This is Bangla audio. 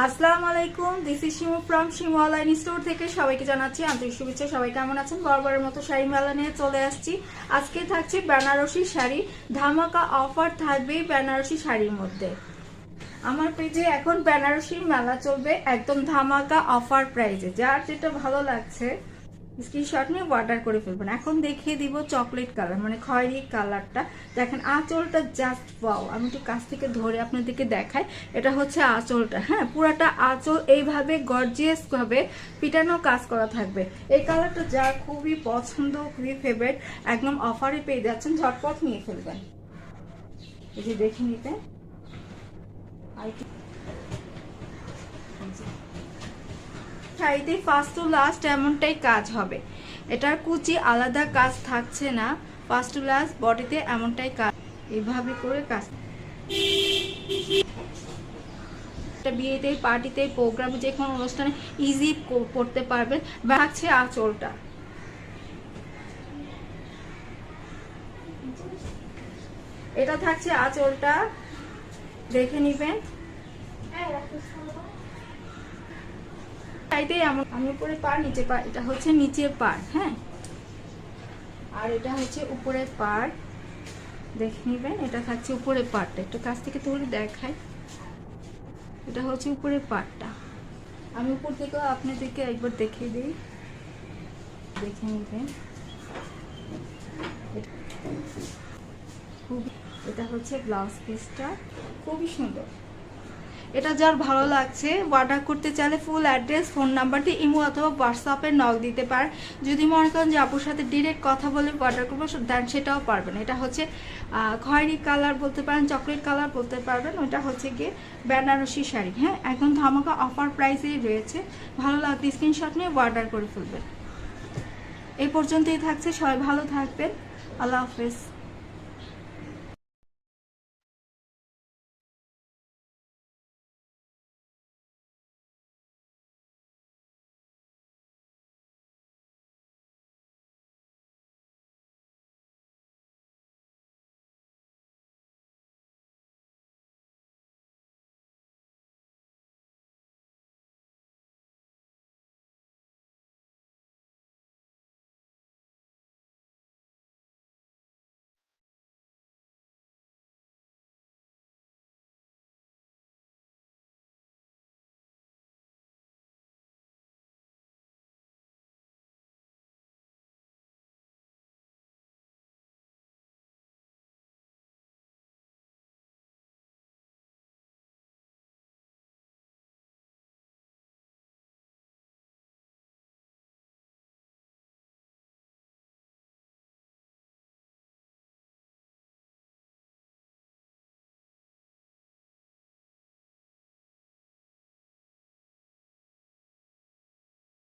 আসসালামু আলাইকুম, this is Shimu from Shimu online store থেকে সবাইকে জানাচ্ছি আন্তরিক শুভেচ্ছা। সবাই কেমন আছেন? বরাবরের মতো শাড়ি মেলা নিয়ে চলে আসছি। আজকে থাকছে বেনারসি শাড়ি, ধামাকা অফার থাকবে বেনারসি শাড়ির মধ্যে। আমার পেজে এখন বেনারসি মেলা চলবে একদম ধামাকা অফার প্রাইজে। যার যেটা ভালো লাগছে স্ক্রিনশট নিয়ে অর্ডার করে ফেলবেন। এখন দেখিয়ে দিব চকলেট কালার, মানে খয়েরি কালারটা। দেখেন আঁচলটা জাস্ট ওয়াও। আমি একটু কাছ থেকে ধরে আপনাদেরকে দেখাই। এটা হচ্ছে আঁচলটা, হ্যাঁ, পুরাটা আঁচল এইভাবে গর্জিয়াস ভাবে পিটানো কাজ করা থাকবে। এই কালারটা যা খুবই পছন্দ, খুবই ফেভারিট, একদম অফারে পেয়ে যাচ্ছেন, ঝটপট নিয়ে ফেলবেন। এই যে দেখে নিতে শাড়িতে ফার্স্ট টু লাস্ট এমনটাই কাজ হবে। এটার কুচি আলাদা কাজ থাকছে না, ফার্স্ট টু লাস্ট বডিতে এমনটাই কাজ, এইভাবে করে কাজ। বিয়েতে, পার্টিতে, প্রোগ্রামে, যে কোনো অনুষ্ঠানে ইজি করতে পারবেন। থাকছে আঁচলটা, এটা থাকছে আঁচলটা, দেখে নিবেন। আমি উপরে পার, নিচে পার, এটা হচ্ছে নিচের পার, হ্যাঁ, আর এটা হচ্ছে উপরের পার, দেখে নিবেন। এটা থাকছে উপরের পারটা, একটু কাছ থেকে তুলে দেখাই। এটা হচ্ছে উপরের পারটা। আমি উপর থেকে আপনাদেরকে একবার দেখিয়ে দিই, দেখে নিবেন। এটা হচ্ছে ব্লাউজ পিসটা, খুবই সুন্দর। এটা যার ভালো লাগছে অর্ডার করতে চাইলে ফুল অ্যাড্রেস, ফোন নাম্বারটি ইমো অথবা হোয়াটসঅ্যাপে নক দিতে পারেন। যদি মনে করেন যে আপুর সাথে ডিরেক্ট কথা বলে অর্ডার করবো, দেন সেটাও পারবেন। এটা হচ্ছে খয়েরি কালার বলতে পারেন, চকলেট কালার বলতে পারবেন। ওইটা হচ্ছে গিয়ে বেনারসি শাড়ি, হ্যাঁ, একদম ধামাকা অফার প্রাইসেই রয়েছে। ভালো লাগবে স্ক্রিনশট নিয়ে অর্ডার করে ফেলবেন। এই পর্যন্তই থাকছে, সবাই ভালো থাকবেন, আল্লাহ হাফেজ।